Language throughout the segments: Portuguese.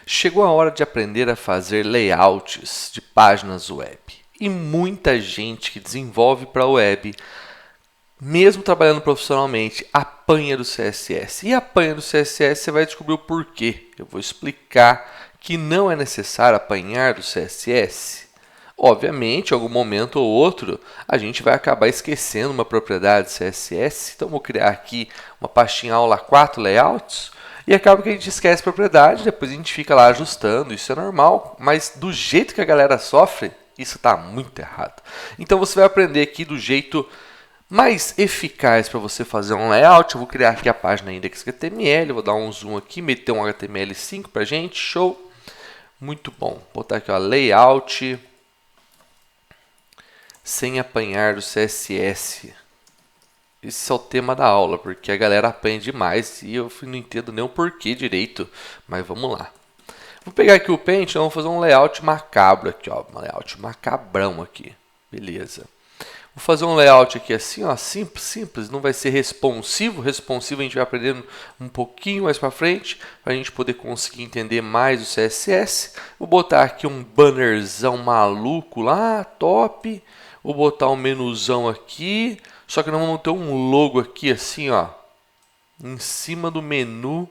Chegou a hora de aprender a fazer layouts de páginas web. E muita gente que desenvolve para a web, mesmo trabalhando profissionalmente, apanha do CSS. E apanha do CSS, você vai descobrir o porquê. Eu vou explicar que não é necessário apanhar do CSS. Obviamente, em algum momento ou outro, a gente vai acabar esquecendo uma propriedade CSS. Então, vou criar aqui uma pastinha aula 4 layouts. E acaba que a gente esquece a propriedade, depois a gente fica lá ajustando, isso é normal, mas do jeito que a galera sofre, isso está muito errado. Então você vai aprender aqui do jeito mais eficaz para você fazer um layout. Eu vou criar aqui a página index.html, vou dar um zoom aqui, meter um HTML5 para a gente, show. Muito bom, vou botar aqui ó, layout sem apanhar do CSS. Esse é o tema da aula, porque a galera apanha demais e eu não entendo nem o porquê direito, mas vamos lá. Vou pegar aqui o Paint, vamos fazer um layout macabro aqui, ó, um layout macabrão aqui, beleza. Vou fazer um layout aqui assim, ó, simples, não vai ser responsivo. Responsivo a gente vai aprendendo um pouquinho mais para frente, para a gente poder conseguir entender mais o CSS. Vou botar aqui um bannerzão maluco lá, top. Vou botar um menuzão aqui. Só que nós vamos ter um logo aqui assim, ó, em cima do menu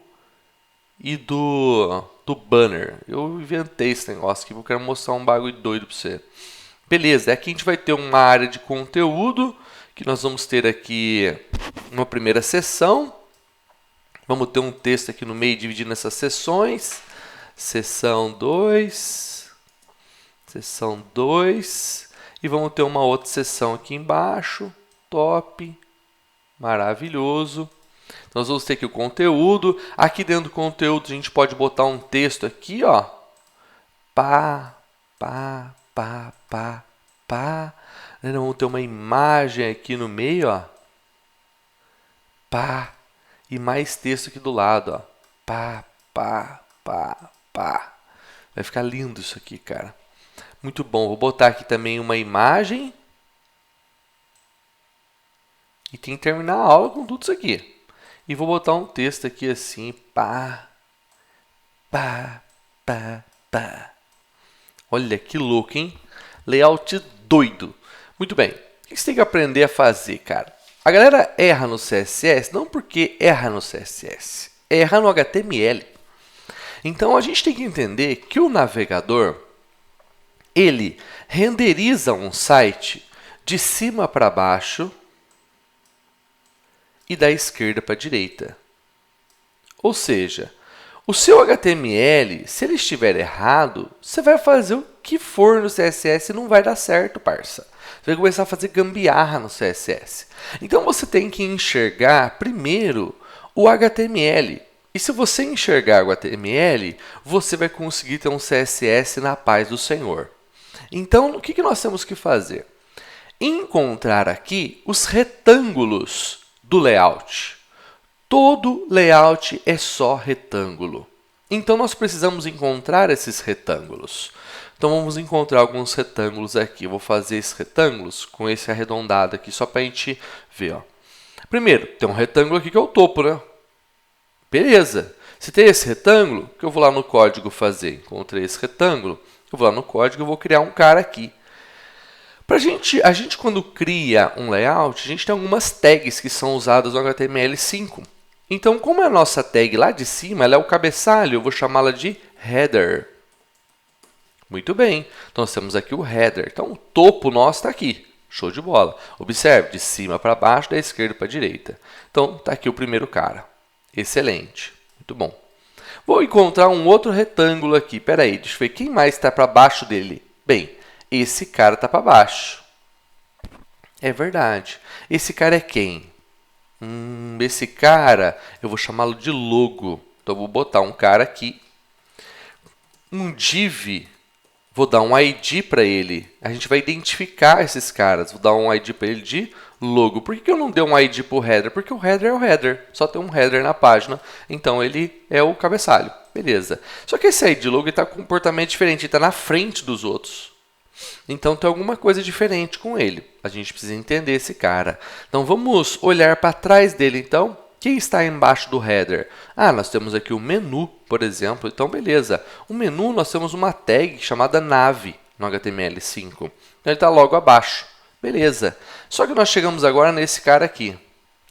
e do banner. Eu inventei esse negócio aqui, porque eu quero mostrar um bagulho doido para você. Beleza, aqui a gente vai ter uma área de conteúdo, que nós vamos ter aqui uma primeira seção. Vamos ter um texto aqui no meio dividindo essas seções. Seção 2, seção 2, e vamos ter uma outra seção aqui embaixo. Top, maravilhoso. Nós vamos ter aqui o conteúdo. Aqui dentro do conteúdo a gente pode botar um texto aqui, ó. Pá. Nós vamos ter uma imagem aqui no meio, ó. Pá. E mais texto aqui do lado, ó. Pá. Vai ficar lindo isso aqui, cara. Muito bom. Vou botar aqui também uma imagem. E tem que terminar a aula com tudo isso aqui. E vou botar um texto aqui assim. Pá. Olha que louco, hein? Layout doido. Muito bem. O que você tem que aprender a fazer, cara? A galera erra no CSS, não porque erra no CSS. Erra no HTML. Então, a gente tem que entender que o navegador, ele renderiza um site de cima para baixo e da esquerda para a direita. Ou seja, o seu HTML, se ele estiver errado, você vai fazer o que for no CSS e não vai dar certo, parça. Você vai começar a fazer gambiarra no CSS. Então você tem que enxergar primeiro o HTML. E se você enxergar o HTML, você vai conseguir ter um CSS na paz do Senhor. Então, o que nós temos que fazer? Encontrar aqui os retângulos do layout. Todo layout é só retângulo. Então, nós precisamos encontrar esses retângulos. Então, vamos encontrar alguns retângulos aqui. Eu vou fazer esses retângulos com esse arredondado aqui, só para a gente ver. Ó. Primeiro, tem um retângulo aqui que é o topo, né? Beleza. Se tem esse retângulo, o que eu vou lá no código fazer? Encontrei esse retângulo, eu vou lá no código e vou criar um cara aqui. A gente quando cria um layout, a gente tem algumas tags que são usadas no HTML5. Então, como é a nossa tag lá de cima, ela é o cabeçalho, eu vou chamá-la de header. Muito bem, então nós temos aqui o header. Então, o topo nosso está aqui. Show de bola. Observe, de cima para baixo, da esquerda para a direita. Então, está aqui o primeiro cara. Excelente, muito bom. Vou encontrar um outro retângulo aqui. Espera aí, deixa eu ver quem mais está para baixo dele. Bem, esse cara está para baixo. É verdade. Esse cara é quem? Esse cara, eu vou chamá-lo de logo. Então, eu vou botar um cara aqui. Um div, vou dar um ID para ele. A gente vai identificar esses caras. Vou dar um ID para ele de logo. Por que eu não dei um ID para o header? Porque o header é o header. Só tem um header na página. Então, ele é o cabeçalho. Beleza. Só que esse ID logo está com um comportamento diferente. Ele está na frente dos outros. Então, tem alguma coisa diferente com ele. A gente precisa entender esse cara. Então, vamos olhar para trás dele. Então, quem está embaixo do header? Nós temos aqui o menu. por exemplo. Então, beleza. O menu, nós temos uma tag chamada nave no HTML5. Então, ele está logo abaixo. Beleza. Só que nós chegamos agora nesse cara aqui.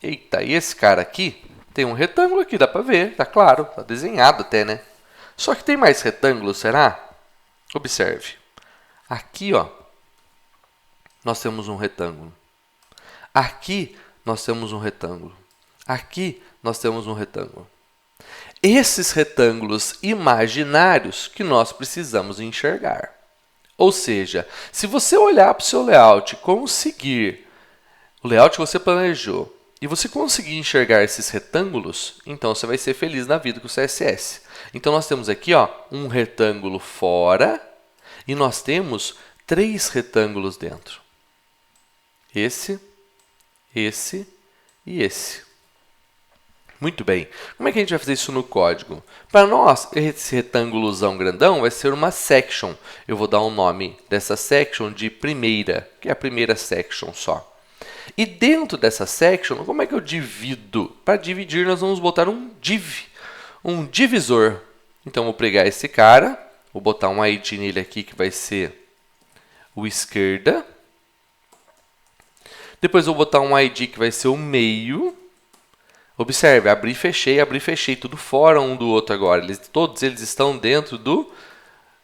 Eita, e esse cara aqui tem um retângulo aqui, dá para ver, tá claro, tá desenhado até, né? Só que tem mais retângulos, será? Observe. Aqui, ó, nós temos um retângulo. Aqui, nós temos um retângulo. Aqui, nós temos um retângulo. Esses retângulos imaginários que nós precisamos enxergar. Ou seja, se você olhar para o seu layout e conseguir o layout que você planejou, e você conseguir enxergar esses retângulos, então você vai ser feliz na vida com o CSS. Então, nós temos aqui, ó, um retângulo fora e nós temos 3 retângulos dentro. Esse, esse e esse. Muito bem. Como é que a gente vai fazer isso no código? Para nós, esse retângulozão grandão vai ser uma section. Eu vou dar um nome dessa section de primeira, que é a primeira section só. E dentro dessa section, como é que eu divido? Para dividir, nós vamos botar um div, um divisor. Então, vou pegar esse cara, vou botar um ID nele aqui, que vai ser o esquerda. Depois, vou botar um ID que vai ser o meio. Observe, abri e fechei, tudo fora um do outro agora. Todos eles estão dentro do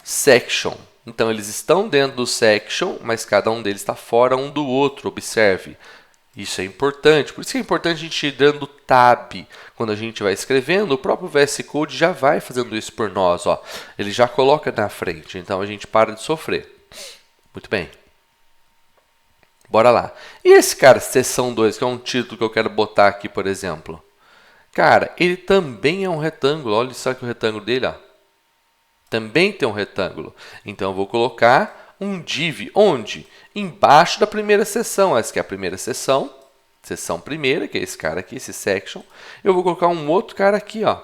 section. Então, eles estão dentro do section, mas cada um deles está fora um do outro. Observe. Isso é importante. Por isso que é importante a gente ir dando tab. Quando a gente vai escrevendo, o próprio VS Code já vai fazendo isso por nós. Ó. Ele já coloca na frente. Então, a gente para de sofrer. Muito bem. Bora lá. E esse cara, seção 2, que é um título que eu quero botar aqui, por exemplo. Cara, ele também é um retângulo. Olha só que o retângulo dele, ó. Também tem um retângulo. Então, eu vou colocar um div. Onde? Embaixo da primeira seção. Essa aqui é a primeira seção. Seção primeira, que é esse cara aqui, esse section. Eu vou colocar um outro cara aqui, ó.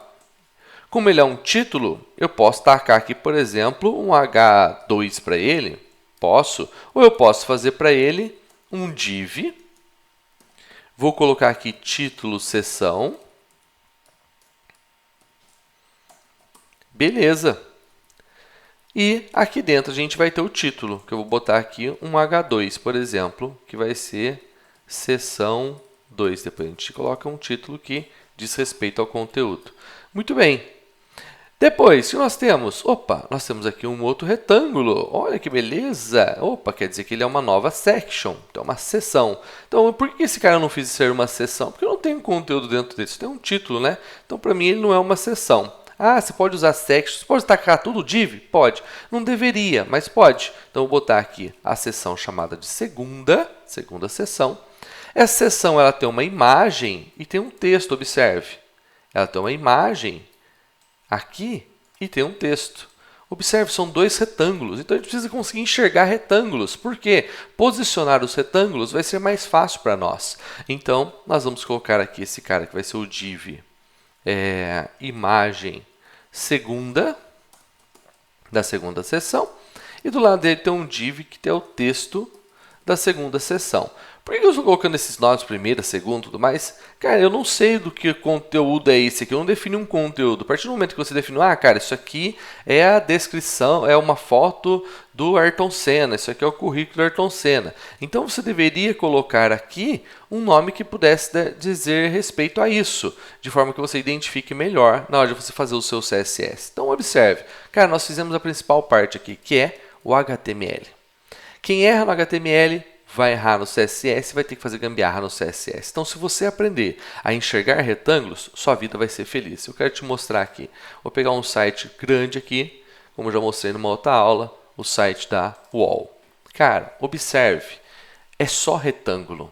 Como ele é um título, eu posso tacar aqui, por exemplo, um H2 para ele. Posso. Ou eu posso fazer para ele um div. Vou colocar aqui título seção. Beleza. E aqui dentro a gente vai ter o título, que eu vou botar aqui um H2, por exemplo, que vai ser seção 2. Depois a gente coloca um título que diz respeito ao conteúdo. Muito bem. Depois, o que nós temos? Opa, nós temos aqui um outro retângulo. Olha que beleza. Opa, quer dizer que ele é uma nova section, então uma seção. Então, por que esse cara eu não fiz ser uma seção? Porque eu não tenho conteúdo dentro dele, tem um título, né? Então, para mim, ele não é uma seção. Ah, você pode usar sections, pode tacar tudo div? Pode. Não deveria, mas pode. Então, eu vou botar aqui a seção chamada de segunda seção. Essa seção ela tem uma imagem e tem um texto, observe. Ela tem uma imagem aqui e tem um texto. Observe, são 2 retângulos. Então, a gente precisa conseguir enxergar retângulos. Por quê? Posicionar os retângulos vai ser mais fácil para nós. Então, nós vamos colocar aqui esse cara que vai ser o div. Imagem segunda, da segunda seção, e do lado dele tem um div que tem o texto da segunda seção. Por que eu estou colocando esses nomes, primeira, segunda e tudo mais? Cara, eu não sei do que conteúdo é esse aqui, eu não defini um conteúdo. A partir do momento que você define, cara, isso aqui é a descrição, é uma foto do Ayrton Senna, isso aqui é o currículo do Ayrton Senna. Então, você deveria colocar aqui um nome que pudesse dizer respeito a isso, de forma que você identifique melhor na hora de você fazer o seu CSS. Então, observe. Cara, nós fizemos a principal parte aqui, que é o HTML. Quem erra no HTML vai errar no CSS, vai ter que fazer gambiarra no CSS. Então, se você aprender a enxergar retângulos, sua vida vai ser feliz. Eu quero te mostrar aqui. Vou pegar um site grande aqui, como eu já mostrei numa outra aula, o site da UOL. Cara, observe, é só retângulo.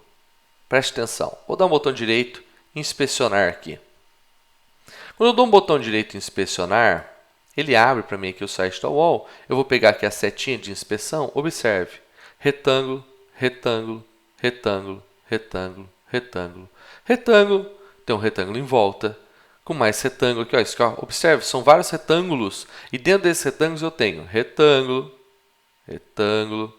Preste atenção. Vou dar um botão direito e inspecionar aqui. Quando eu dou um botão direito em inspecionar, ele abre para mim aqui o site da UOL. Eu vou pegar aqui a setinha de inspeção. Observe, retângulo, retângulo, retângulo, retângulo, retângulo, retângulo. Tem um retângulo em volta, com mais retângulo aqui. Ó, isso aqui, ó. Observe, são vários retângulos. E dentro desses retângulos eu tenho retângulo, retângulo,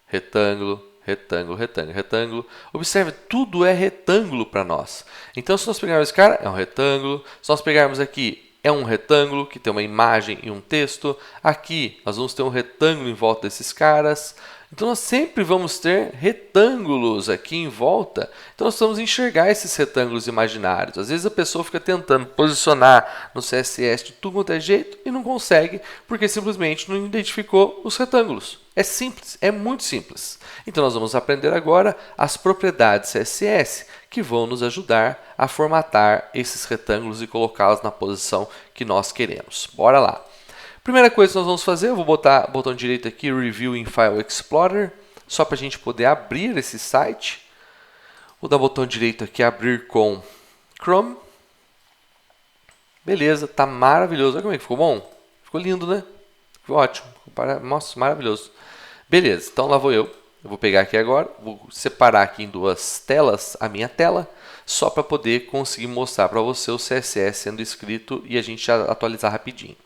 retângulo, retângulo, retângulo, retângulo. Observe, tudo é retângulo para nós. Então, se nós pegarmos esse cara, é um retângulo. Se nós pegarmos aqui é um retângulo que tem uma imagem e um texto. Aqui nós vamos ter um retângulo em volta desses caras. Então nós sempre vamos ter retângulos aqui em volta. Então nós precisamos enxergar esses retângulos imaginários. Às vezes a pessoa fica tentando posicionar no CSS de tudo quanto é jeito e não consegue porque simplesmente não identificou os retângulos. É simples, é muito simples. Então nós vamos aprender agora as propriedades CSS que vão nos ajudar a formatar esses retângulos e colocá-los na posição que nós queremos. Bora lá! Primeira coisa que nós vamos fazer, eu vou botar o botão direito aqui, Review in File Explorer, só para a gente poder abrir esse site. Vou dar o botão direito aqui, abrir com Chrome. Beleza, tá maravilhoso. Olha como é que ficou bom. Ficou lindo, né? Ficou ótimo. Nossa, maravilhoso. Beleza, então lá vou eu. Eu vou pegar aqui agora, vou separar aqui em duas telas a minha tela, só para poder conseguir mostrar para você o CSS sendo escrito e a gente já atualizar rapidinho.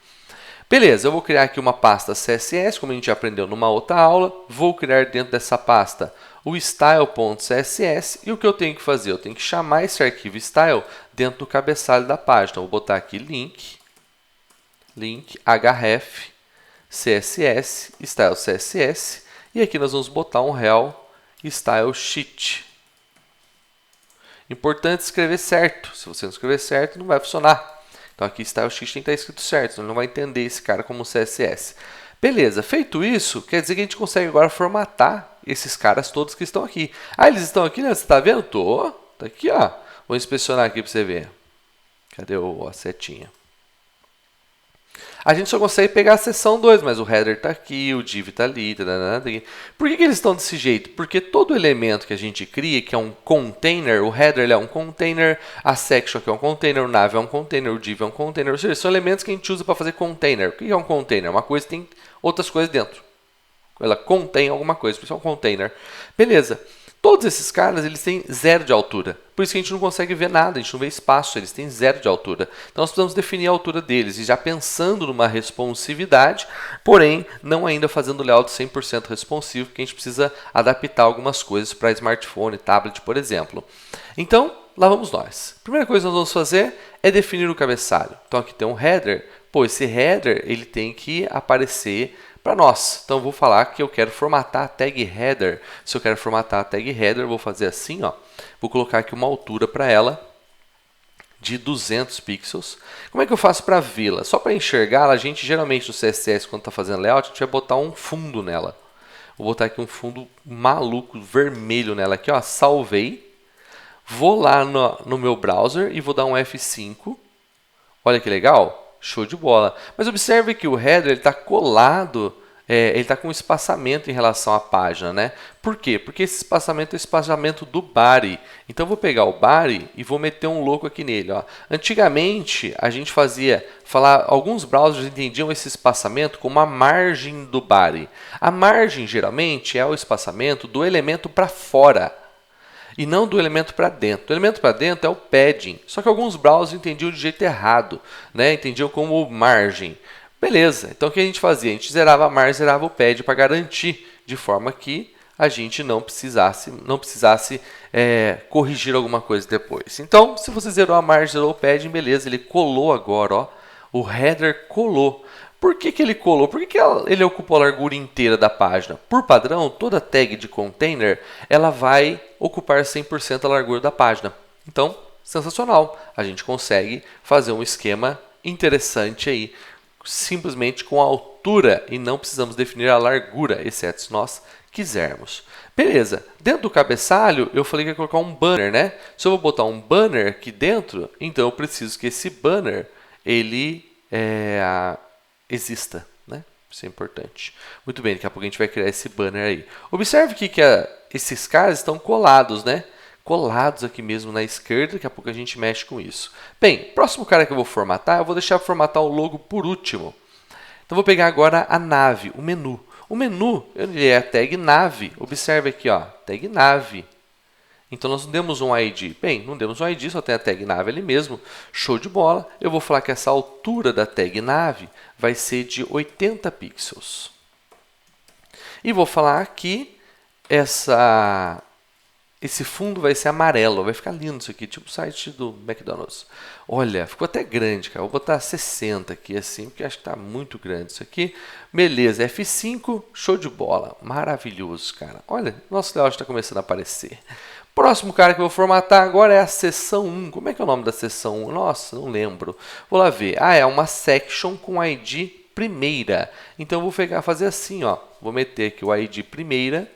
Beleza, eu vou criar aqui uma pasta CSS, como a gente já aprendeu numa outra aula. Vou criar dentro dessa pasta o style.css e o que eu tenho que fazer? Eu tenho que chamar esse arquivo style dentro do cabeçalho da página. Vou botar aqui link href css, style css e aqui nós vamos botar um rel style sheet. Importante escrever certo, se você não escrever certo não vai funcionar. Então aqui style sheet tem que estar escrito certo, senão ele não vai entender esse cara como CSS. Beleza, feito isso, quer dizer que a gente consegue agora formatar esses caras todos que estão aqui. Ah, eles estão aqui, né? Você está vendo? Tô. Tá aqui, ó. Vou inspecionar aqui para você ver. Cadê a setinha? A gente só consegue pegar a seção 2, mas o header está aqui, o div está ali, Por que eles estão desse jeito? Porque todo elemento que a gente cria, que é um container, o header ele é um container, a section aqui é um container, o nav é um container, o div é um container, ou seja, são elementos que a gente usa para fazer container. O que é um container? Uma coisa que tem outras coisas dentro. Ela contém alguma coisa, por isso é um container. Beleza. Todos esses caras, eles têm 0 de altura. Por isso que a gente não consegue ver nada, a gente não vê espaço, eles têm 0 de altura. Então nós precisamos definir a altura deles, e já pensando numa responsividade, porém não ainda fazendo o layout 100% responsivo, porque a gente precisa adaptar algumas coisas para smartphone, tablet, por exemplo. Então, lá vamos nós. A primeira coisa que nós vamos fazer é definir o cabeçalho. Então aqui tem um header, esse header ele tem que aparecer para nós. Então, eu vou falar que eu quero formatar a tag header. Se eu quero formatar a tag header, eu vou fazer assim, ó. Vou colocar aqui uma altura para ela de 200 pixels. Como é que eu faço para vê-la? Só para enxergá-la, a gente geralmente no CSS, quando está fazendo layout, a gente vai botar um fundo nela. Vou botar aqui um fundo maluco, vermelho nela aqui, ó. Salvei. Vou lá no meu browser e vou dar um F5. Olha que legal. Show de bola. Mas observe que o header está colado, ele está com um espaçamento em relação à página, né? Por quê? Porque esse espaçamento é o espaçamento do body. Então, eu vou pegar o body e vou meter um louco aqui nele. Ó. Antigamente, a gente alguns browsers entendiam esse espaçamento como a margem do body. A margem, geralmente, é o espaçamento do elemento para fora. E não do elemento para dentro. O elemento para dentro é o padding. Só que alguns browsers entendiam de jeito errado, né? Entendiam como margem. Beleza, então o que a gente fazia? A gente zerava a margem, zerava o pad para garantir, de forma que a gente não precisasse corrigir alguma coisa depois. Então, se você zerou a margem, zerou o padding, beleza, ele colou agora, ó, o header colou. Por que ele colou? Por que ele ocupou a largura inteira da página? Por padrão, toda tag de container ela vai ocupar 100% a largura da página. Então, sensacional. A gente consegue fazer um esquema interessante aí, simplesmente com a altura e não precisamos definir a largura, exceto se nós quisermos. Beleza, dentro do cabeçalho eu falei que ia colocar um banner, né? Se eu vou botar um banner aqui dentro, então eu preciso que esse banner ele exista, né? Isso é importante. Muito bem, daqui a pouco a gente vai criar esse banner aí. Observe que esses caras estão colados, né? Colados aqui mesmo na esquerda, daqui a pouco a gente mexe com isso. Bem, próximo cara que eu vou formatar, eu vou deixar formatar o logo por último. Então, vou pegar agora a nave, o menu. O menu ele é a tag nave. Observe aqui, ó, tag nave. Então, nós não demos um ID. Bem, não demos um ID, só tem a tag nave ali mesmo. Show de bola. Eu vou falar que essa altura da tag nave vai ser de 80 pixels. E vou falar que esse fundo vai ser amarelo, vai ficar lindo isso aqui, tipo o site do McDonald's. Olha, ficou até grande, cara. Vou botar 60 aqui assim, porque acho que está muito grande isso aqui. Beleza, F5, show de bola. Maravilhoso, cara. Olha, nosso layout está começando a aparecer. Próximo cara que eu vou formatar agora é a seção 1. Como é que é o nome da seção 1? Nossa, não lembro. Vou lá ver. Ah, é uma section com ID primeira. Então eu vou fazer assim, ó. Vou meter aqui o ID primeira.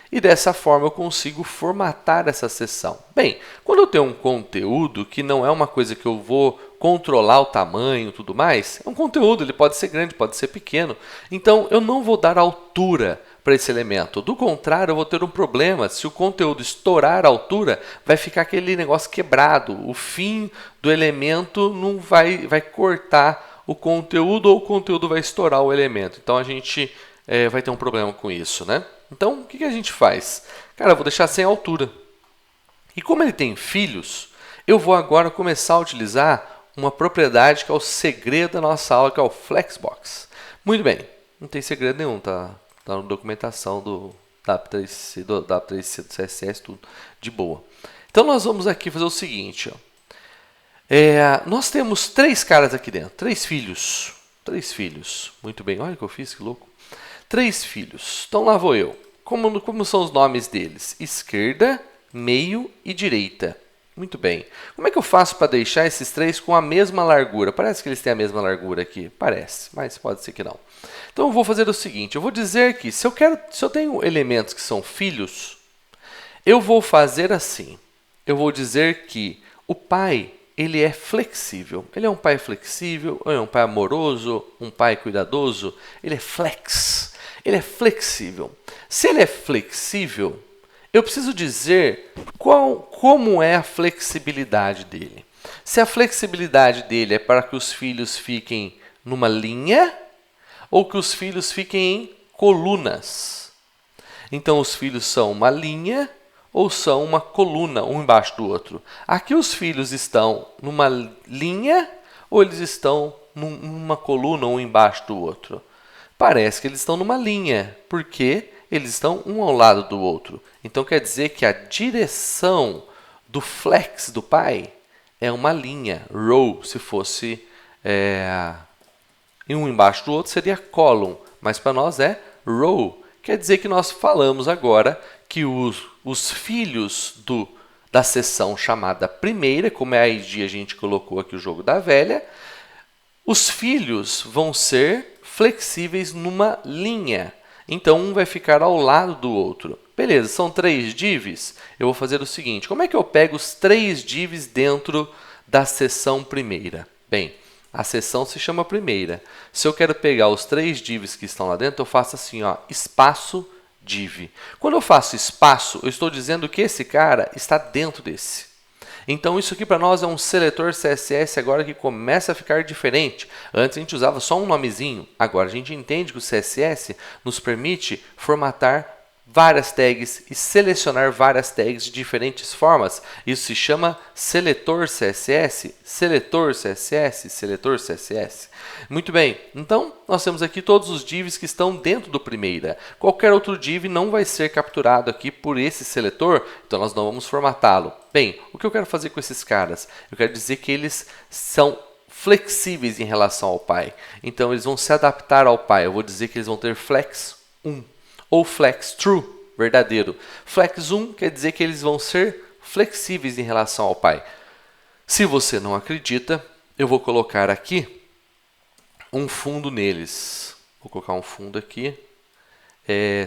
E dessa forma eu consigo formatar essa seção. Bem, quando eu tenho um conteúdo que não é uma coisa que eu vou controlar o tamanho e tudo mais, é um conteúdo, ele pode ser grande, pode ser pequeno. Então eu não vou dar altura para esse elemento. Do contrário, eu vou ter um problema. Se o conteúdo estourar a altura, vai ficar aquele negócio quebrado. O fim do elemento não vai cortar o conteúdo ou o conteúdo vai estourar o elemento. Então a gente vai ter um problema com isso, né? Então, o que a gente faz? Cara, eu vou deixar sem altura. E como ele tem filhos, eu vou agora começar a utilizar uma propriedade que é o segredo da nossa aula, que é o Flexbox. Muito bem, não tem segredo nenhum, tá na documentação do DAP3C, do CSS, tudo de boa. Então, nós vamos aqui fazer o seguinte. Ó. Nós temos 3 caras aqui dentro, 3 filhos. 3 filhos. Muito bem, olha o que eu fiz, que louco. 3 filhos. Então lá vou eu. Como são os nomes deles? Esquerda, meio e direita. Muito bem. Como é que eu faço para deixar esses 3 com a mesma largura? Parece que eles têm a mesma largura aqui. Parece, mas pode ser que não. Então eu vou fazer o seguinte. Eu vou dizer que se eu tenho elementos que são filhos, eu vou fazer assim. Eu vou dizer que o pai, ele é flexível. Ele é um pai flexível, é um pai amoroso, um pai cuidadoso. Ele é flex. Ele é flexível. Se ele é flexível, eu preciso dizer como é a flexibilidade dele. Se a flexibilidade dele é para que os filhos fiquem numa linha ou que os filhos fiquem em colunas. Então, os filhos são uma linha ou são uma coluna, um embaixo do outro. Aqui os filhos estão numa linha ou eles estão numa coluna, um embaixo do outro? Parece que eles estão numa linha, porque eles estão um ao lado do outro. Então quer dizer que a direção do flex do pai é uma linha. Row, se fosse um embaixo do outro, seria column. Mas para nós é row. Quer dizer que nós falamos agora que os filhos da seção chamada primeira, como é a ID, a gente colocou aqui o jogo da velha, os filhos vão ser flexíveis numa linha. Então, um vai ficar ao lado do outro. Beleza, são 3 divs. Eu vou fazer o seguinte. Como é que eu pego os 3 divs dentro da seção primeira? Bem, a seção se chama primeira. Se eu quero pegar os 3 divs que estão lá dentro, eu faço assim, ó, espaço div. Quando eu faço espaço, eu estou dizendo que esse cara está dentro desse. Então, isso aqui para nós é um seletor CSS agora que começa a ficar diferente. Antes a gente usava só um nomezinho. Agora a gente entende que o CSS nos permite formatar várias tags e selecionar várias tags de diferentes formas. Isso se chama seletor CSS, seletor CSS, seletor CSS. Muito bem, então nós temos aqui todos os divs que estão dentro do primeira. Qualquer outro div não vai ser capturado aqui por esse seletor, então nós não vamos formatá-lo. Bem, o que eu quero fazer com esses caras? Eu quero dizer que eles são flexíveis em relação ao pai. Então eles vão se adaptar ao pai. Eu vou dizer que eles vão ter flex 1 ou flex true, verdadeiro. Flex 1 quer dizer que eles vão ser flexíveis em relação ao pai. Se você não acredita, eu vou colocar aqui um fundo neles. Vou colocar um fundo aqui,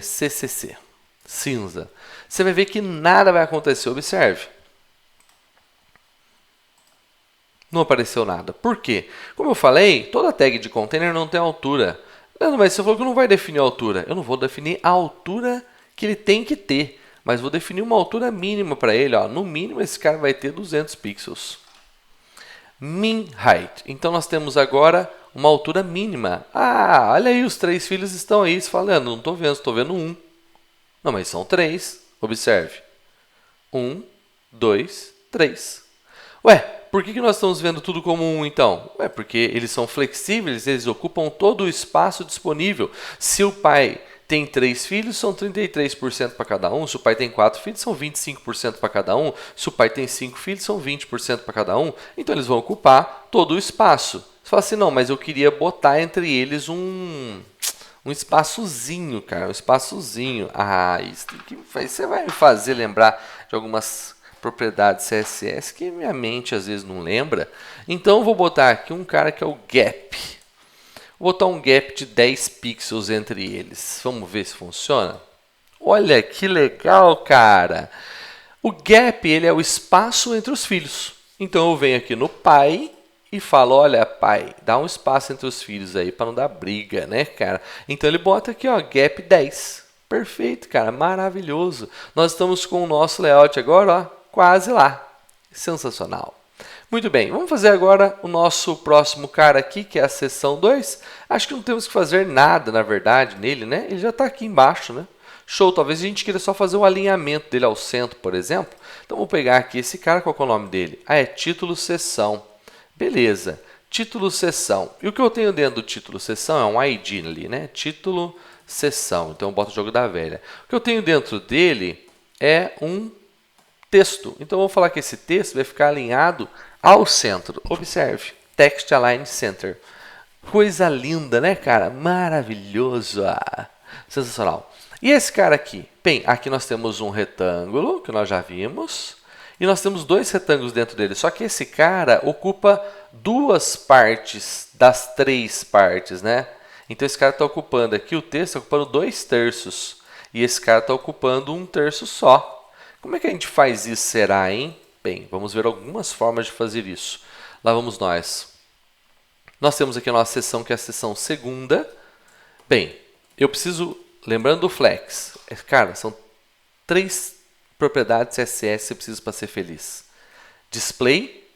CCC, cinza. Você vai ver que nada vai acontecer, observe. Não apareceu nada. Por quê? Como eu falei, toda tag de container não tem altura. Leandro, mas você falou que não vai definir a altura. Eu não vou definir a altura que ele tem que ter, mas vou definir uma altura mínima para ele. Ó. No mínimo, esse cara vai ter 200 pixels. Min height. Então, nós temos agora uma altura mínima. Ah, olha aí, os 3 filhos estão aí. Você fala, Leandro, não estou vendo, estou vendo 1. Não, mas são 3. Observe. 1, 2, 3. Ué, por que nós estamos vendo tudo como 1 então? Porque eles são flexíveis, eles ocupam todo o espaço disponível. Se o pai tem 3 filhos, são 33% para cada um. Se o pai tem 4 filhos, são 25% para cada um. Se o pai tem 5 filhos, são 20% para cada um. Então, eles vão ocupar todo o espaço. Você fala assim, não, mas eu queria botar entre eles um espaçozinho, cara, um espaçozinho. Ah, isso que você vai me fazer lembrar de algumas propriedades CSS que minha mente às vezes não lembra. Então, eu vou botar aqui um cara que é o gap. Vou botar um gap de 10 pixels entre eles. Vamos ver se funciona? Olha que legal, cara! O gap ele é o espaço entre os filhos. Então, eu venho aqui no pai e falo, olha, pai, dá um espaço entre os filhos aí para não dar briga, né, cara? Então, ele bota aqui, ó, gap 10. Perfeito, cara, maravilhoso. Nós estamos com o nosso layout agora, ó, quase lá. Sensacional. Muito bem, vamos fazer agora o nosso próximo cara aqui, que é a seção 2. Acho que não temos que fazer nada, na verdade, nele, né? Ele já está aqui embaixo, né? Show, talvez a gente queira só fazer o alinhamento dele ao centro, por exemplo. Então, vou pegar aqui esse cara, qual é o nome dele? Ah, é título seção. Beleza, título seção. E o que eu tenho dentro do título seção é um ID ali, né? Título seção. Então, eu boto o jogo da velha. O que eu tenho dentro dele é um texto. Então, eu vou falar que esse texto vai ficar alinhado ao centro. Observe, Text Align Center. Coisa linda, né, cara? Maravilhoso. Sensacional. E esse cara aqui? Bem, aqui nós temos um retângulo, que nós já vimos. E nós temos 2 retângulos dentro dele. Só que esse cara ocupa 2 partes das 3 partes, né? Então, esse cara está ocupando aqui, o texto está ocupando 2/3. E esse cara está ocupando 1/3 só. Como é que a gente faz isso, será, hein? Bem, vamos ver algumas formas de fazer isso. Lá vamos nós. Nós temos aqui a nossa seção, que é a seção segunda. Bem, eu preciso, lembrando do flex, cara, são 3 propriedades CSS que você precisa para ser feliz. Display,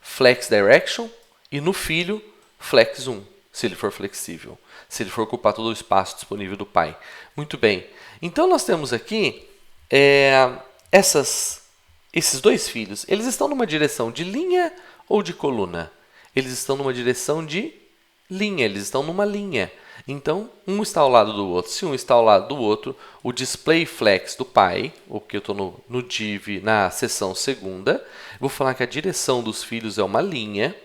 flex direction e no filho, flex 1, se ele for flexível. Se ele for ocupar todo o espaço disponível do pai. Muito bem. Então, nós temos aqui esses 2 filhos. Eles estão numa direção de linha ou de coluna? Eles estão numa direção de linha. Eles estão numa linha. Então, um está ao lado do outro. Se um está ao lado do outro, o display flex do pai, o que eu estou no div, na seção segunda, vou falar que a direção dos filhos é uma linha.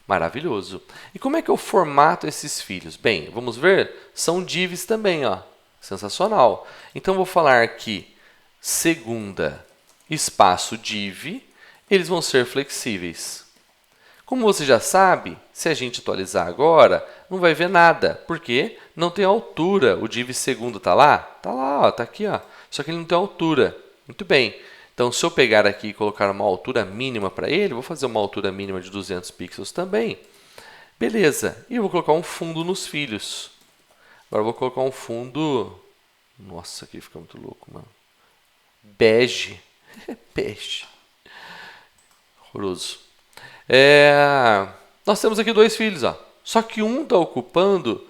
Maravilhoso. E como é que eu formato esses filhos? Bem, vamos ver? São divs também, ó. Sensacional. Então, vou falar que segunda, espaço div, eles vão ser flexíveis. Como você já sabe, se a gente atualizar agora, não vai ver nada, porque não tem altura. O div segundo está lá? Está lá, está aqui. Ó. Só que ele não tem altura. Muito bem. Então, se eu pegar aqui e colocar uma altura mínima para ele, vou fazer uma altura mínima de 200 pixels também. Beleza. E eu vou colocar um fundo nos filhos. Agora, eu vou colocar um fundo... Nossa, aqui fica muito louco, mano. Bege. Bege. Horroroso. Nós temos aqui 2 filhos, ó. Só que um está ocupando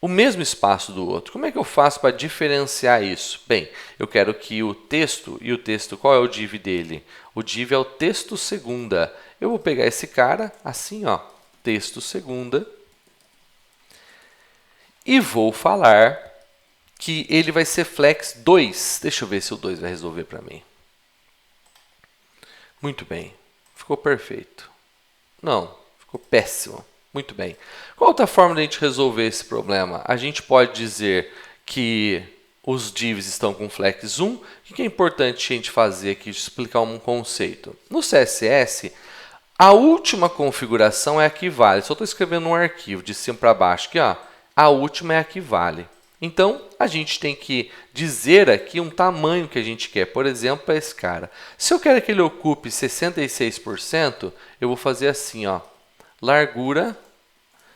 o mesmo espaço do outro. Como é que eu faço para diferenciar isso? Bem, eu quero que o texto, e o texto, qual é o div dele? O div é o texto segunda. Eu vou pegar esse cara, assim, ó, texto segunda, e vou falar que ele vai ser flex 2. Deixa eu ver se o 2 vai resolver para mim. Muito bem. Ficou perfeito. Não, ficou péssimo. Muito bem. Qual outra forma de a gente resolver esse problema? A gente pode dizer que os divs estão com flex 1. O que é importante a gente fazer aqui? Explicar um conceito. No CSS, a última configuração é a que vale. Só estou escrevendo um arquivo de cima para baixo aqui. Ó. A última é a que vale. Então, a gente tem que dizer aqui um tamanho que a gente quer. Por exemplo, para esse cara. Se eu quero que ele ocupe 66%, eu vou fazer assim, ó, largura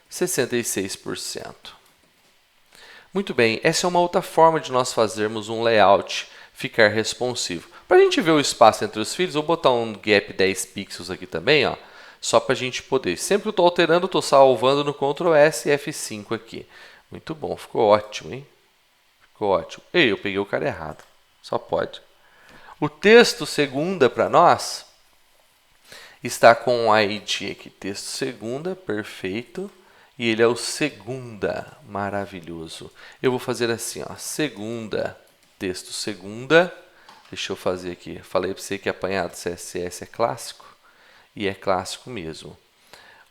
66%. Muito bem, essa é uma outra forma de nós fazermos um layout ficar responsivo. Para a gente ver o espaço entre os filhos, vou botar um gap 10 pixels aqui também, ó, só para a gente poder. Sempre que eu estou alterando, estou salvando no Ctrl S e F5 aqui. Muito bom, ficou ótimo, hein? Ficou ótimo. Ei, eu peguei o cara errado. Só pode. O texto segunda para nós está com o ID aqui. Texto segunda, perfeito. e ele é o segunda. Maravilhoso. Eu vou fazer assim, ó, segunda, texto segunda. Deixa eu fazer aqui. Falei para você que apanhado CSS é clássico, e é clássico mesmo.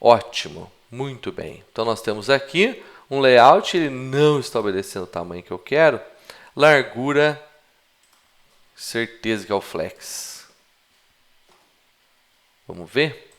Ótimo, muito bem. Então nós temos aqui um layout, ele não está obedecendo o tamanho que eu quero. Largura, certeza que é o flex. Vamos ver?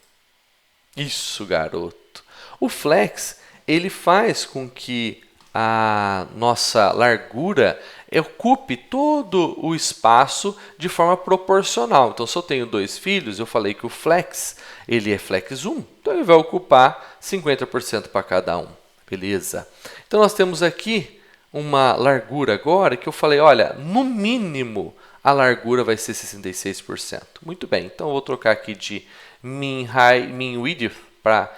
Isso, garoto. O flex, ele faz com que a nossa largura ocupe todo o espaço de forma proporcional. Então, se eu tenho 2 filhos, eu falei que o flex, ele é flex 1, então ele vai ocupar 50% para cada um. Beleza? Então, nós temos aqui uma largura agora que eu falei, olha, no mínimo a largura vai ser 66%. Muito bem, então eu vou trocar aqui de min width para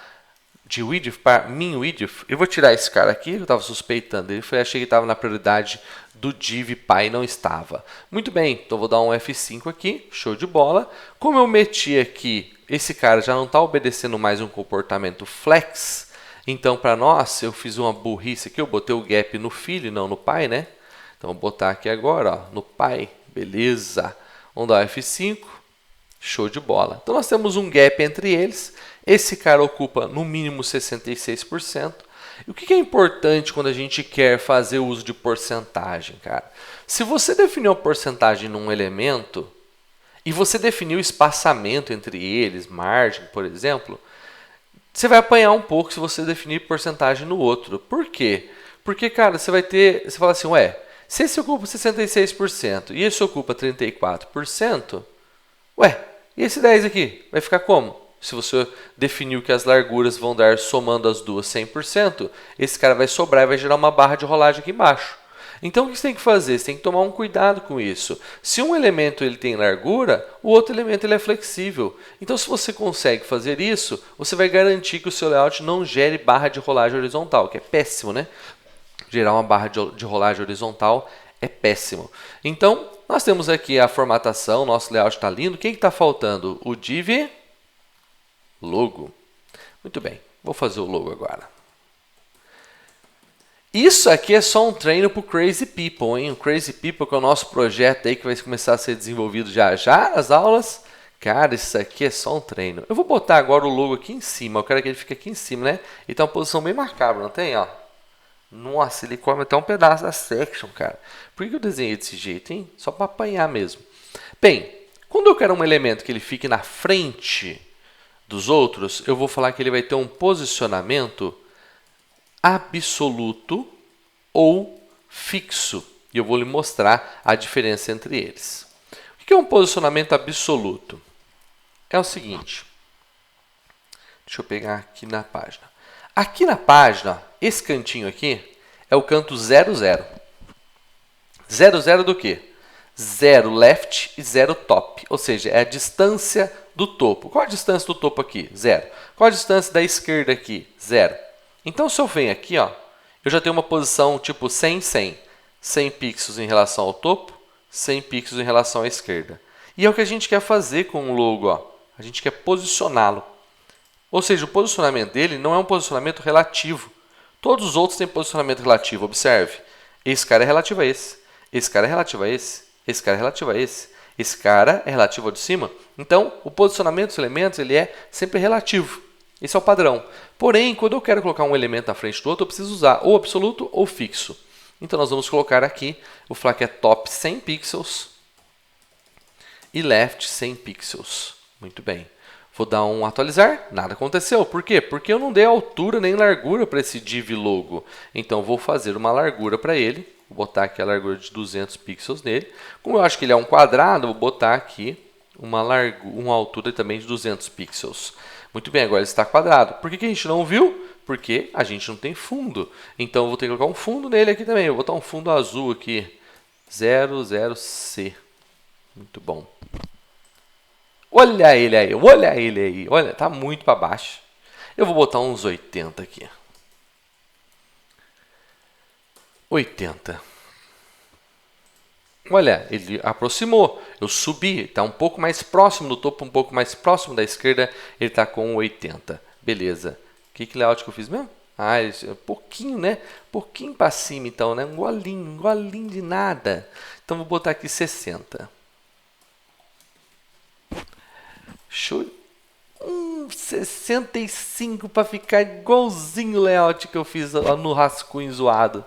min width. Eu vou tirar esse cara aqui, eu estava suspeitando. Achei que estava na prioridade do div pai, não estava. Muito bem, então vou dar um F5 aqui, show de bola. Como eu meti aqui, esse cara já não está obedecendo mais um comportamento flex, então para nós, eu fiz uma burrice aqui, eu botei o gap no filho e não no pai, né? Então vou botar aqui agora, ó, no pai, beleza. Vamos dar um F5. Show de bola. Então, nós temos um gap entre eles. Esse cara ocupa no mínimo 66%. E o que é importante quando a gente quer fazer uso de porcentagem, cara? Se você definiu a porcentagem num elemento e você definiu o espaçamento entre eles, margem, por exemplo, você vai apanhar um pouco se você definir porcentagem no outro. Por quê? Porque, cara, você fala assim, ué, se esse ocupa 66% e esse ocupa 34%, ué, e esse 10 aqui? Vai ficar como? Se você definiu que as larguras vão dar, somando as duas, 100%, esse cara vai sobrar e vai gerar uma barra de rolagem aqui embaixo. Então, o que você tem que fazer? Você tem que tomar um cuidado com isso. Se um elemento ele tem largura, o outro elemento ele é flexível. Então, se você consegue fazer isso, você vai garantir que o seu layout não gere barra de rolagem horizontal, que é péssimo, né? Gerar uma barra de rolagem horizontal é péssimo. Então, nós temos aqui a formatação, nosso layout está lindo. O que está faltando? O div logo. Muito bem, vou fazer o logo agora. Isso aqui é só um treino para o Crazy People, hein? O Crazy People, que é o nosso projeto aí que vai começar a ser desenvolvido já nas aulas. Cara, isso aqui é só um treino. Eu vou botar agora o logo aqui em cima. Eu quero que ele fique aqui em cima, né? E tem uma posição bem macabra, não tem? Ó. Nossa, ele come até um pedaço da section, cara. Por que eu desenhei desse jeito, hein? Só para apanhar mesmo. Bem, quando eu quero um elemento que ele fique na frente dos outros, eu vou falar que ele vai ter um posicionamento absoluto ou fixo. E eu vou lhe mostrar a diferença entre eles. O que é um posicionamento absoluto? É o seguinte. Deixa eu pegar aqui na página. Aqui na página, esse cantinho aqui é o canto 0, 0. 0, 0 do quê? 0 left e 0 top. Ou seja, é a distância do topo. Qual a distância do topo aqui? 0. Qual a distância da esquerda aqui? 0. Então, se eu venho aqui, ó, eu já tenho uma posição tipo 100, 100. 100 pixels em relação ao topo, 100 pixels em relação à esquerda. E é o que a gente quer fazer com o logo. Ó. A gente quer posicioná-lo. Ou seja, o posicionamento dele não é um posicionamento relativo. Todos os outros têm posicionamento relativo. Observe. Esse cara é relativo a esse. Esse cara é relativo a esse. Esse cara é relativo a esse. Esse cara é relativo ao de cima. Então, o posicionamento dos elementos ele é sempre relativo. Esse é o padrão. Porém, quando eu quero colocar um elemento na frente do outro, eu preciso usar ou absoluto ou fixo. Então, nós vamos colocar aqui, vou falar que é top 100 pixels e left 100 pixels. Muito bem. Vou dar um atualizar, nada aconteceu. Por quê? Porque eu não dei altura nem largura para esse div logo. Então, vou fazer uma largura para ele. Vou botar aqui a largura de 200 pixels nele. Como eu acho que ele é um quadrado, vou botar aqui uma altura também de 200 pixels. Muito bem, agora ele está quadrado. Por que a gente não viu? Porque a gente não tem fundo. Então, eu vou ter que colocar um fundo nele aqui também. Eu vou botar um fundo azul aqui. 00C. Muito bom. Olha ele aí, olha ele aí. Olha, tá muito para baixo. Eu vou botar uns 80 aqui. 80. Olha, ele aproximou. Eu subi, está um pouco mais próximo do topo, um pouco mais próximo da esquerda. Ele está com 80. Beleza. Que layout que eu fiz mesmo? Ah, um pouquinho, né? Pouquinho para cima, então, né? Um golinho de nada. Então, vou botar aqui 60. Show. 65 para ficar igualzinho o layout que eu fiz no rascunho zoado.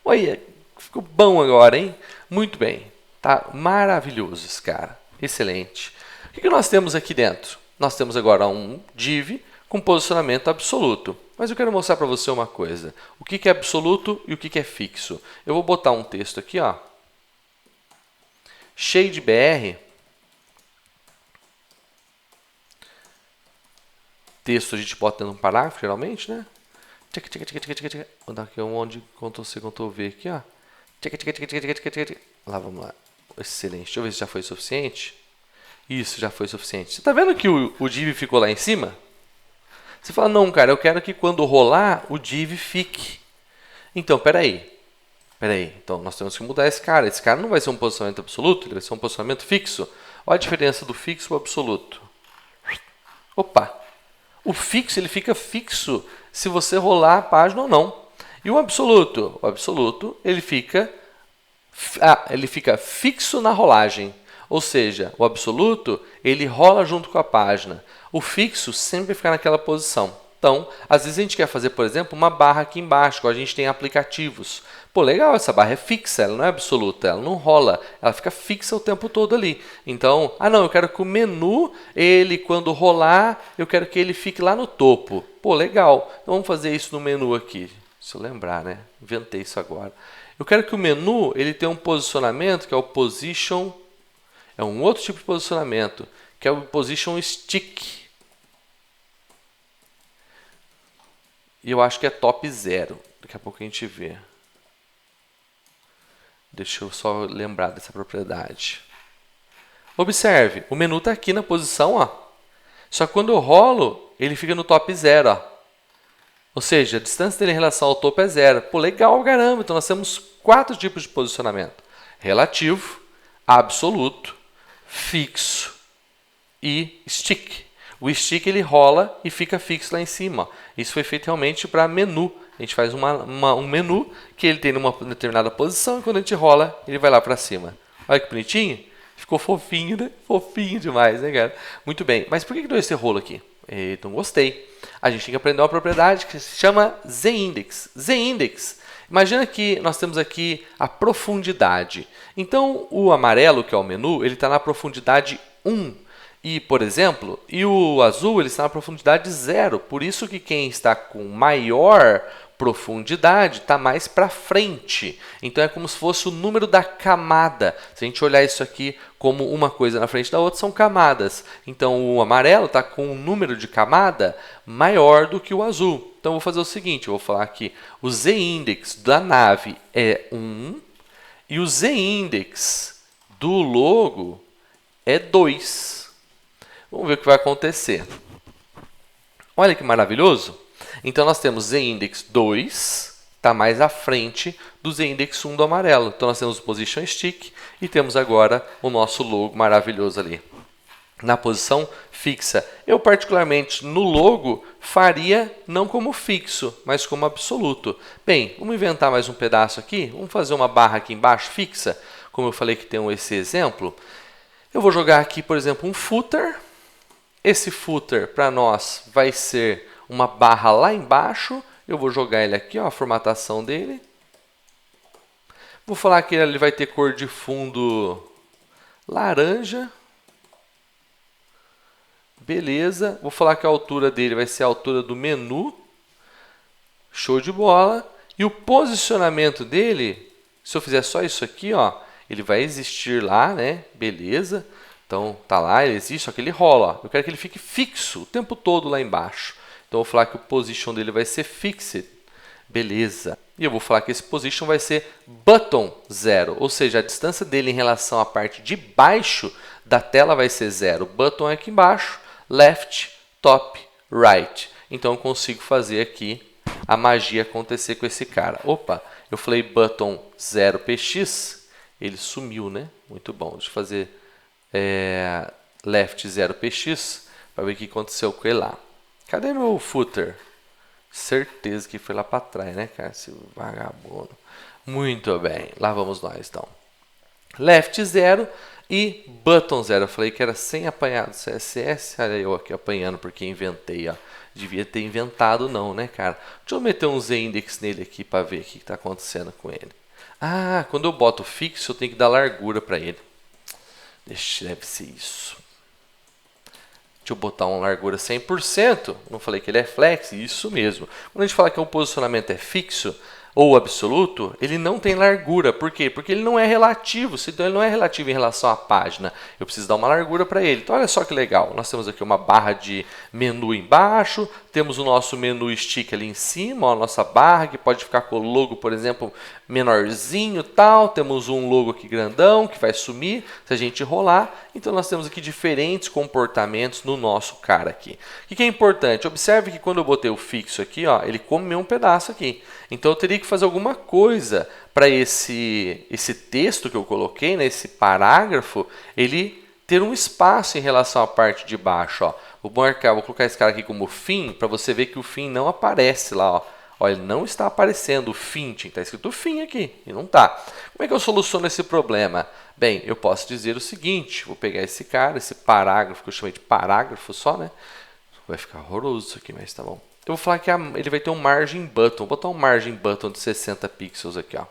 Olha, ficou bom agora, hein? Muito bem. Tá maravilhoso esse cara. Excelente. O que nós temos aqui dentro? Nós temos agora um div com posicionamento absoluto. Mas eu quero mostrar para você uma coisa. O que é absoluto e o que é fixo. Eu vou botar um texto aqui, ó. ShadeBR. Texto a gente bota dentro de um parágrafo, geralmente, né? Vou dar aqui onde Ctrl+C, Ctrl+V aqui, ó. Lá, vamos lá. Excelente. Deixa eu ver se já foi suficiente. Isso, já foi suficiente. Você está vendo que o div ficou lá em cima? Você fala, não, cara, eu quero que quando rolar, o div fique. Então, peraí. Então, nós temos que mudar esse cara. Esse cara não vai ser um posicionamento absoluto, ele vai ser um posicionamento fixo. Olha a diferença do fixo para o absoluto. Opa! O fixo, ele fica fixo se você rolar a página ou não. E o absoluto? O absoluto, ele fica fixo na rolagem. Ou seja, o absoluto, ele rola junto com a página. O fixo sempre fica naquela posição. Então, às vezes a gente quer fazer, por exemplo, uma barra aqui embaixo, quando a gente tem aplicativos. Pô, legal, essa barra é fixa, ela não é absoluta, ela não rola, ela fica fixa o tempo todo ali. Então, não, eu quero que o menu, ele quando rolar, eu quero que ele fique lá no topo. Pô, legal. Então vamos fazer isso no menu aqui. Se eu lembrar, né? Inventei isso agora. Eu quero que o menu, ele tenha um posicionamento que é o position, é um outro tipo de posicionamento, que é o position stick. E eu acho que é top 0. Daqui a pouco a gente vê. Deixa eu só lembrar dessa propriedade. Observe, o menu está aqui na posição, ó. Só que quando eu rolo, ele fica no top 0, ó. Ou seja, a distância dele em relação ao topo é 0. Pô, legal, caramba. Então nós temos 4 tipos de posicionamento: relativo, absoluto, fixo e stick. O stick ele rola e fica fixo lá em cima. Isso foi feito realmente para menu. A gente faz um menu que ele tem numa determinada posição e quando a gente rola, ele vai lá para cima. Olha que bonitinho. Ficou fofinho, né? Fofinho demais, né, cara? Muito bem. Mas por que deu esse rolo aqui? Então, gostei. A gente tem que aprender uma propriedade que se chama Z-index. Z-index. Imagina que nós temos aqui a profundidade. Então, o amarelo, que é o menu, ele está na profundidade 1. E, por exemplo, o azul ele está na profundidade 0. Por isso que quem está com maior profundidade está mais para frente. Então é como se fosse o número da camada. Se a gente olhar isso aqui como uma coisa na frente da outra, são camadas. Então o amarelo está com um número de camada maior do que o azul. Então eu vou fazer o seguinte, eu vou falar aqui, o Z-index da nave é 1 e o Z-index do logo é 2. Vamos ver o que vai acontecer. Olha que maravilhoso. Então, nós temos Z-index 2, está mais à frente do Z-index 1 do amarelo. Então, nós temos o position stick e temos agora o nosso logo maravilhoso ali. Na posição fixa. Eu, particularmente, no logo, faria não como fixo, mas como absoluto. Bem, vamos inventar mais um pedaço aqui. Vamos fazer uma barra aqui embaixo fixa, como eu falei que tem esse exemplo. Eu vou jogar aqui, por exemplo, um footer. Esse footer, para nós, vai ser uma barra lá embaixo. Eu vou jogar ele aqui, ó, a formatação dele. Vou falar que ele vai ter cor de fundo laranja. Beleza. Vou falar que a altura dele vai ser a altura do menu. Show de bola. E o posicionamento dele, se eu fizer só isso aqui, ó, ele vai existir lá, né? Beleza. Então, tá lá, ele existe, só que ele rola. Ó. Eu quero que ele fique fixo o tempo todo lá embaixo. Então, eu vou falar que o position dele vai ser fixed. Beleza. E eu vou falar que esse position vai ser button 0. Ou seja, a distância dele em relação à parte de baixo da tela vai ser 0. Button é aqui embaixo, left, top, right. Então, eu consigo fazer aqui a magia acontecer com esse cara. Opa, eu falei button 0px, ele sumiu, né? Muito bom. Deixa eu fazer left 0px para ver o que aconteceu com ele lá. Cadê meu footer? Certeza que foi lá para trás, né, cara? Esse vagabundo. Muito bem, lá vamos nós, então. Left 0 e button 0. Eu falei que era sem apanhado CSS. Olha eu aqui apanhando porque inventei, ó. Devia ter inventado não, né, cara? Deixa eu meter um z-index nele aqui para ver o que está acontecendo com ele. Ah, quando eu boto fixo, eu tenho que dar largura para ele. Deve ser isso. Deixa eu botar uma largura 100%. Não falei que ele é flex? Isso mesmo. Quando a gente fala que o posicionamento é fixo ou absoluto, ele não tem largura. Por quê? Porque ele não é relativo. Então, ele não é relativo em relação à página. Eu preciso dar uma largura para ele. Então, olha só que legal. Nós temos aqui uma barra de menu embaixo. Temos o nosso menu stick ali em cima. Ó, a nossa barra que pode ficar com o logo, por exemplo, menorzinho tal. Temos um logo aqui grandão que vai sumir se a gente rolar. Então, nós temos aqui diferentes comportamentos no nosso cara aqui. O que é importante? Observe que quando eu botei o fixo aqui, ó, ele comeu um pedaço aqui. Então, eu teria que fazer alguma coisa para esse texto que eu coloquei, né, esse parágrafo, ele ter um espaço em relação à parte de baixo. Ó. Vou colocar esse cara aqui como fim, para você ver que o fim não aparece lá. Ó. Ó, ele não está aparecendo o fim, tinha que estar escrito fim aqui, e não está. Como é que eu soluciono esse problema? Bem, eu posso dizer o seguinte, vou pegar esse cara, esse parágrafo, que eu chamei de parágrafo só, né? Vai ficar horroroso isso aqui, mas tá bom. Eu vou falar que ele vai ter um margin button. Vou botar um margin button de 60 pixels aqui, ó.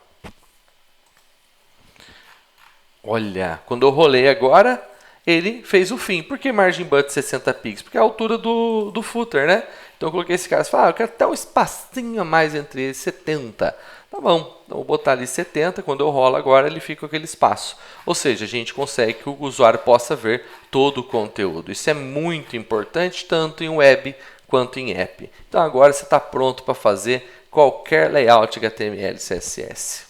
Olha, quando eu rolei agora, ele fez o fim. Por que margin button de 60 pixels? Porque é a altura do footer, né? Então eu coloquei esse cara e falei, eu quero até um espacinho a mais entre eles, 70. Tá bom, então vou botar ali 70, quando eu rolo agora ele fica com aquele espaço. Ou seja, a gente consegue que o usuário possa ver todo o conteúdo. Isso é muito importante, tanto em web quanto em app. Então agora você está pronto para fazer qualquer layout HTML e CSS.